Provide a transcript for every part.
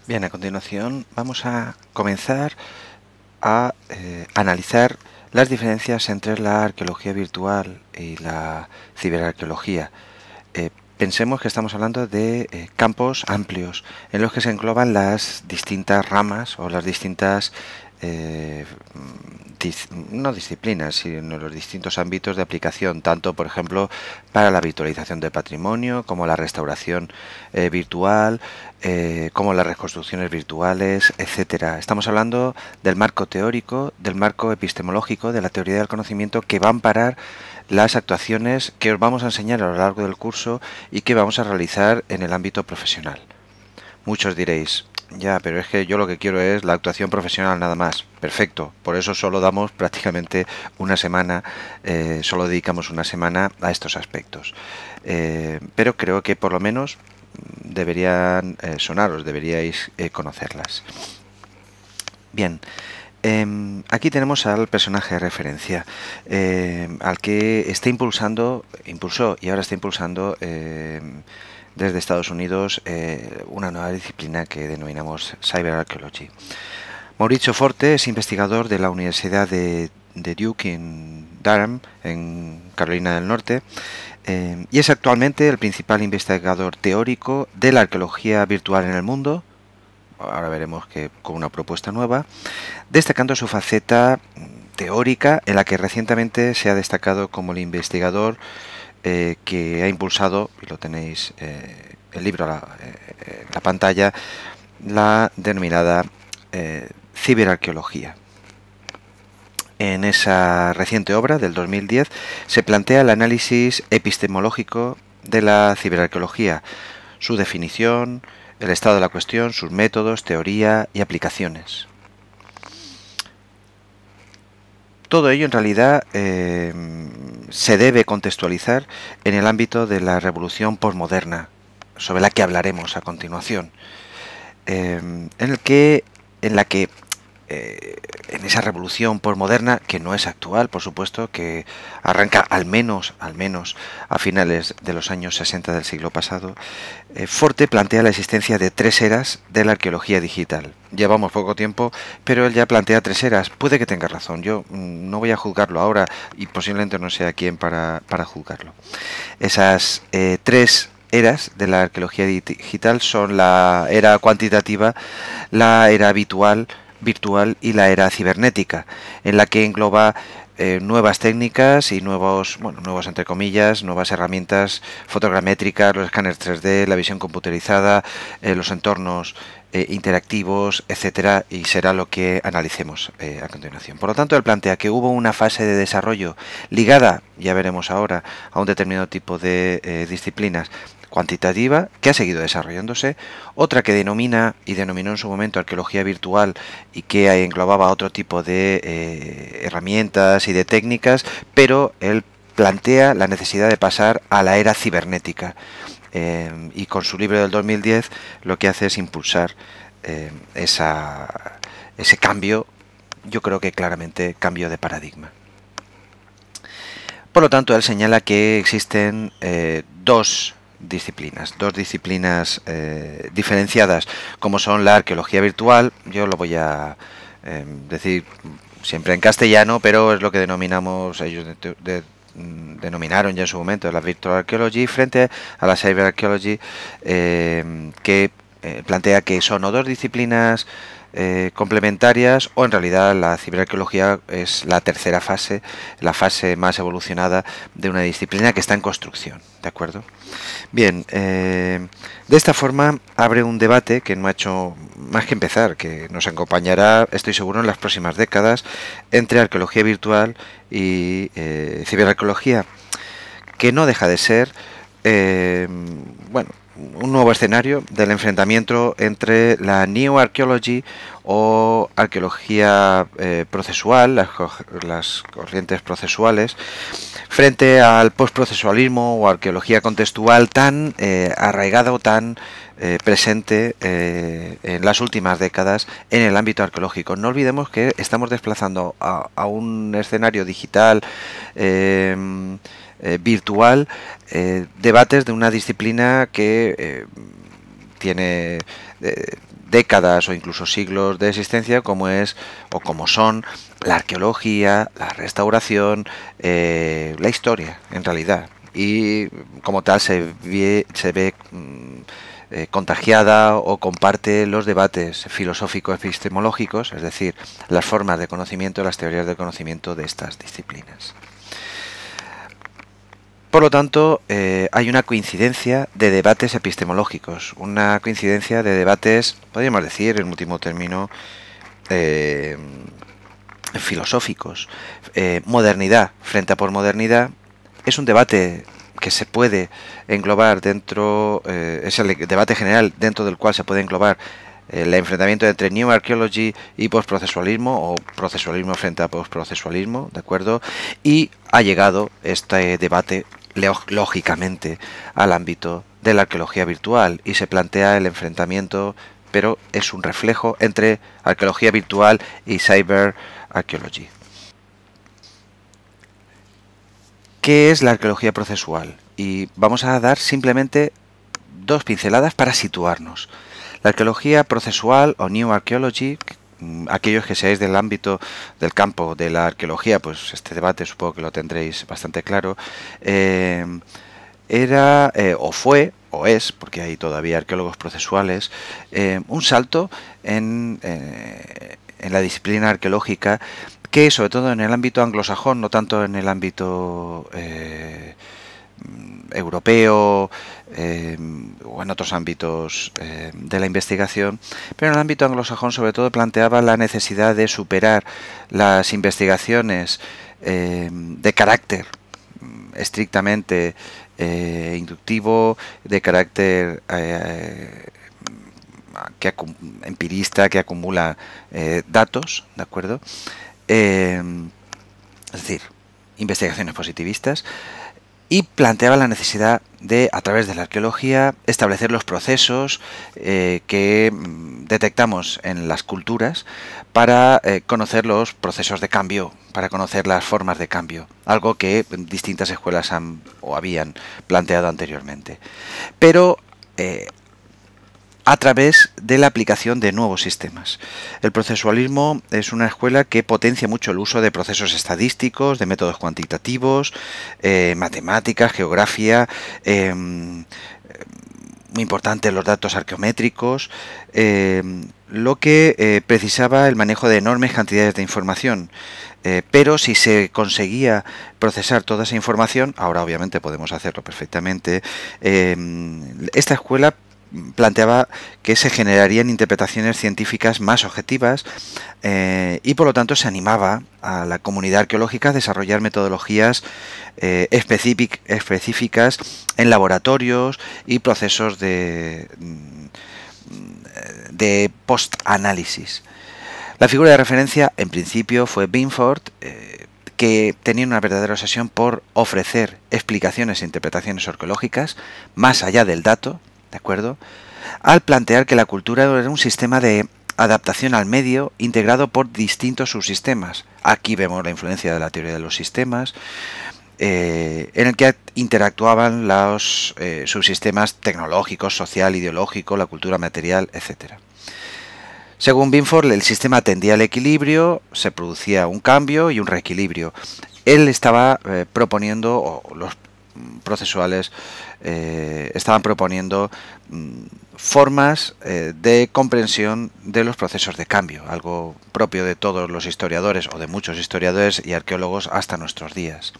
Bien, a continuación vamos a comenzar a analizar las diferencias entre la arqueología virtual y la ciberarqueología. Pensemos que estamos hablando de campos amplios en los que se engloban las distintas ramas o las distintas no disciplinas, sino los distintos ámbitos de aplicación, tanto por ejemplo para la virtualización de patrimonio, como la restauración virtual, como las reconstrucciones virtuales, etcétera. Estamos hablando del marco teórico, del marco epistemológico, de la teoría del conocimiento que va a amparar las actuaciones que os vamos a enseñar a lo largo del curso y que vamos a realizar en el ámbito profesional. Muchos diréis, ya, pero es que yo lo que quiero es la actuación profesional nada más. Perfecto, por eso solo damos prácticamente una semana, solo dedicamos una semana a estos aspectos. Pero creo que por lo menos deberían sonaros, deberíais conocerlas. Bien, aquí tenemos al personaje de referencia, al que impulsó y ahora está impulsando desde Estados Unidos una nueva disciplina que denominamos Cyber Archaeology. Mauricio Forte es investigador de la Universidad de Duke en Durham, en Carolina del Norte, y es actualmente el principal investigador teórico de la arqueología virtual en el mundo. Ahora veremos que con una propuesta nueva, destacando su faceta teórica, en la que recientemente se ha destacado como el investigador que ha impulsado, y lo tenéis el libro en la pantalla, la denominada ciberarqueología. En esa reciente obra del 2010 se plantea el análisis epistemológico de la ciberarqueología, su definición, el estado de la cuestión, sus métodos, teoría y aplicaciones. Todo ello en realidad se debe contextualizar en el ámbito de la revolución posmoderna, sobre la que hablaremos a continuación, en esa revolución posmoderna, que no es actual, por supuesto, que arranca al menos a finales de los años 60 del siglo pasado, Forte plantea la existencia de tres eras de la arqueología digital. Llevamos poco tiempo, pero él ya plantea tres eras. Puede que tenga razón, yo no voy a juzgarlo ahora y posiblemente no sea quien para juzgarlo. Esas tres eras de la arqueología digital son la era cuantitativa, la era virtual y la era cibernética, en la que engloba nuevas técnicas y nuevos entre comillas, nuevas herramientas fotogramétricas, los escáneres 3D, la visión computerizada, los entornos interactivos, etcétera, y será lo que analicemos a continuación. Por lo tanto, él plantea que hubo una fase de desarrollo ligada, ya veremos ahora, a un determinado tipo de disciplinas, cuantitativa, que ha seguido desarrollándose, otra que denominó en su momento arqueología virtual y que englobaba otro tipo de herramientas y de técnicas, pero él plantea la necesidad de pasar a la era cibernética, y con su libro del 2010 lo que hace es impulsar ese cambio, yo creo que claramente cambio de paradigma. Por lo tanto, él señala que existen dos disciplinas diferenciadas, como son la arqueología virtual. Yo lo voy a decir siempre en castellano, pero es lo que denominamos, ellos denominaron ya en su momento la virtual archaeology, frente a la cyber archaeology, que plantea que son o dos disciplinas complementarias, o en realidad la ciberarqueología es la tercera fase, la fase más evolucionada de una disciplina que está en construcción, ¿de acuerdo? Bien, de esta forma abre un debate que no ha hecho más que empezar, que nos acompañará, estoy seguro, en las próximas décadas, entre arqueología virtual y ciberarqueología, que no deja de ser un nuevo escenario del enfrentamiento entre la New Archaeology o arqueología procesual, las corrientes procesuales, frente al postprocesualismo o arqueología contextual tan arraigada o tan presente en las últimas décadas en el ámbito arqueológico. No olvidemos que estamos desplazando a un escenario digital virtual, debates de una disciplina que tiene décadas o incluso siglos de existencia, como es o como son la arqueología, la restauración, la historia, en realidad. Y como tal se ve contagiada o comparte los debates filosófico-epistemológicos, es decir, las formas de conocimiento, las teorías del conocimiento de estas disciplinas. Por lo tanto, hay una coincidencia de debates epistemológicos, una coincidencia de debates, podríamos decir, en último término, filosóficos. Modernidad frente a posmodernidad es un debate que se puede englobar dentro, es el debate general dentro del cual se puede englobar el enfrentamiento entre New Archaeology y postprocesualismo, o procesualismo frente a postprocesualismo, ¿de acuerdo? Y ha llegado este debate lógicamente al ámbito de la arqueología virtual y se plantea el enfrentamiento, pero es un reflejo entre arqueología virtual y cyber archaeology. ¿Qué es la arqueología procesual? Y vamos a dar simplemente dos pinceladas para situarnos. La arqueología procesual o New Archaeology, aquellos que seáis del ámbito del campo de la arqueología, pues este debate supongo que lo tendréis bastante claro, era o fue o es, porque hay todavía arqueólogos procesuales, un salto en la disciplina arqueológica que, sobre todo en el ámbito anglosajón, no tanto en el ámbito europeo o en otros ámbitos de la investigación, pero en el ámbito anglosajón sobre todo planteaba la necesidad de superar las investigaciones de carácter estrictamente inductivo, de carácter empirista, que acumula datos, ¿de acuerdo? Es decir, investigaciones positivistas, y planteaba la necesidad de, a través de la arqueología, establecer los procesos que detectamos en las culturas para conocer los procesos de cambio, para conocer las formas de cambio, algo que distintas escuelas han o habían planteado anteriormente. Pero a través de la aplicación de nuevos sistemas. El procesualismo es una escuela que potencia mucho el uso de procesos estadísticos, de métodos cuantitativos, matemáticas, geografía, muy importante los datos arqueométricos, lo que precisaba el manejo de enormes cantidades de información. Pero si se conseguía procesar toda esa información, ahora obviamente podemos hacerlo perfectamente, esta escuela planteaba que se generarían interpretaciones científicas más objetivas y por lo tanto se animaba a la comunidad arqueológica a desarrollar metodologías específicas en laboratorios y procesos de post-análisis. La figura de referencia en principio fue Binford, que tenía una verdadera obsesión por ofrecer explicaciones e interpretaciones arqueológicas más allá del dato, ¿de acuerdo? Al plantear que la cultura era un sistema de adaptación al medio integrado por distintos subsistemas. Aquí vemos la influencia de la teoría de los sistemas, en el que interactuaban los subsistemas tecnológicos, social, ideológico, la cultura material, etc. Según Binford, el sistema tendía al equilibrio, se producía un cambio y un reequilibrio. Él estaba proponiendo, o los procesuales estaban proponiendo formas de comprensión de los procesos de cambio, algo propio de todos los historiadores o de muchos historiadores y arqueólogos hasta nuestros días.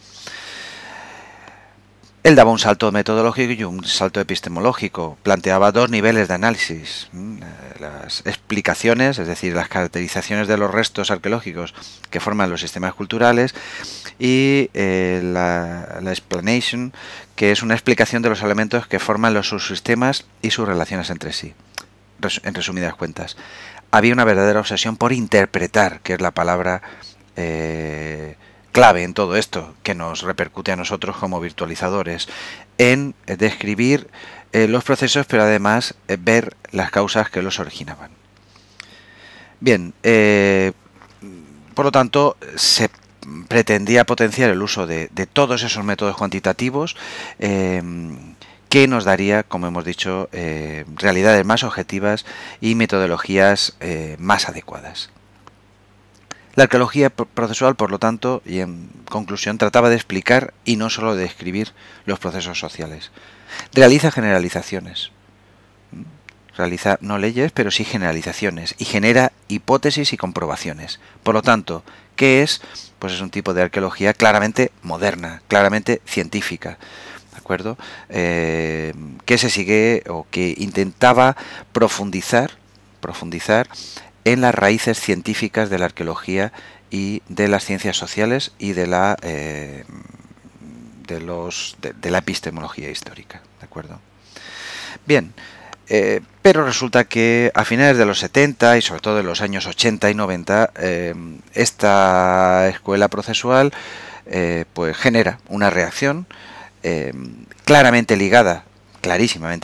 Él daba un salto metodológico y un salto epistemológico, planteaba dos niveles de análisis, las explicaciones, es decir, las caracterizaciones de los restos arqueológicos que forman los sistemas culturales, y la explanation, que es una explicación de los elementos que forman los subsistemas y sus relaciones entre sí. En resumidas cuentas, había una verdadera obsesión por interpretar, que es la palabra clave en todo esto, que nos repercute a nosotros como virtualizadores, en describir los procesos, pero además ver las causas que los originaban. Bien, por lo tanto, se pretendía potenciar el uso de todos esos métodos cuantitativos, que nos daría, como hemos dicho, realidades más objetivas y metodologías más adecuadas. La arqueología procesual, por lo tanto, y en conclusión, trataba de explicar y no solo de describir los procesos sociales. Realiza generalizaciones. Realiza no leyes, pero sí generalizaciones, y genera hipótesis y comprobaciones. Por lo tanto, ¿qué es? Pues es un tipo de arqueología claramente moderna, claramente científica, ¿de acuerdo? Que se sigue o que intentaba profundizar en las raíces científicas de la arqueología y de las ciencias sociales y de la epistemología histórica, ¿de acuerdo? Bien. Pero resulta que a finales de los 70 y sobre todo en los años 80 y 90 esta escuela procesual pues genera una reacción clarísimamente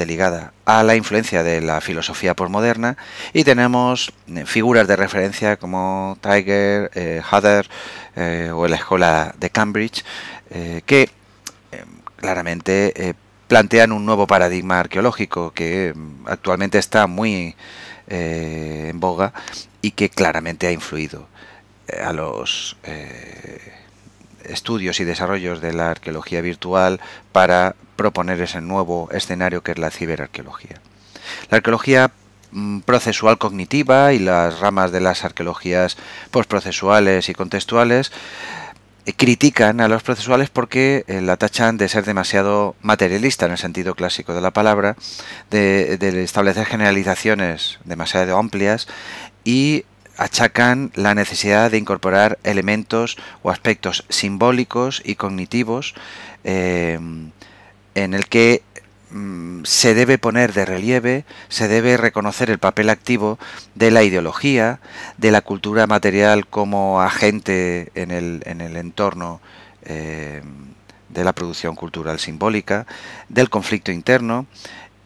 ligada a la influencia de la filosofía posmoderna, y tenemos figuras de referencia como Tiger, Hutter o la escuela de Cambridge que claramente plantean un nuevo paradigma arqueológico que actualmente está muy en boga y que claramente ha influido a los estudios y desarrollos de la arqueología virtual para proponer ese nuevo escenario que es la ciberarqueología. La arqueología procesual cognitiva y las ramas de las arqueologías postprocesuales y contextuales critican a los procesuales porque la tachan de ser demasiado materialista en el sentido clásico de la palabra, de establecer generalizaciones demasiado amplias, y achacan la necesidad de incorporar elementos o aspectos simbólicos y cognitivos en el que se debe poner de relieve, se debe reconocer el papel activo de la ideología, de la cultura material como agente en el entorno de la producción cultural simbólica, del conflicto interno,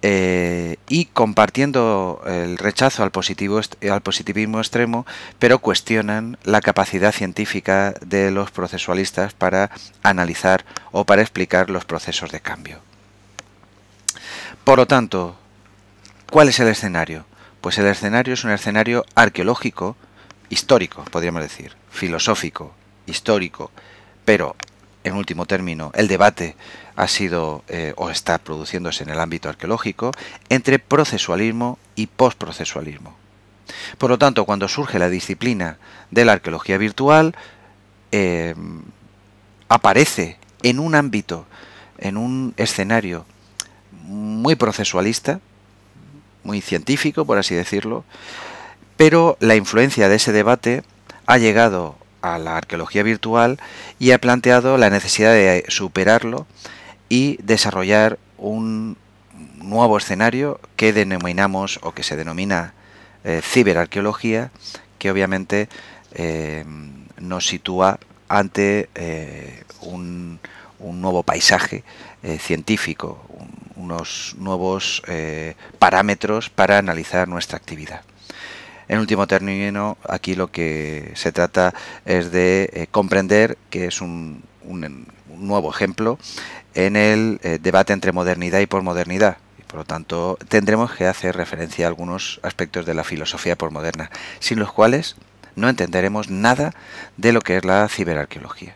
y compartiendo el rechazo al positivismo extremo, pero cuestionan la capacidad científica de los procesualistas para analizar o para explicar los procesos de cambio. Por lo tanto, ¿cuál es el escenario? Pues el escenario es un escenario arqueológico, histórico, podríamos decir, filosófico, histórico, pero en último término el debate ha sido o está produciéndose en el ámbito arqueológico entre procesualismo y postprocesualismo. Por lo tanto, cuando surge la disciplina de la arqueología virtual, aparece en un ámbito, en un escenario muy procesualista, muy científico, por así decirlo, pero la influencia de ese debate ha llegado a la arqueología virtual y ha planteado la necesidad de superarlo y desarrollar un nuevo escenario que denominamos o que se denomina ciberarqueología, que obviamente nos sitúa ante un nuevo paisaje científico, unos nuevos parámetros para analizar nuestra actividad. En último término, aquí lo que se trata es de comprender que es un nuevo ejemplo en el debate entre modernidad y posmodernidad. Y por lo tanto, tendremos que hacer referencia a algunos aspectos de la filosofía posmoderna, sin los cuales no entenderemos nada de lo que es la ciberarqueología.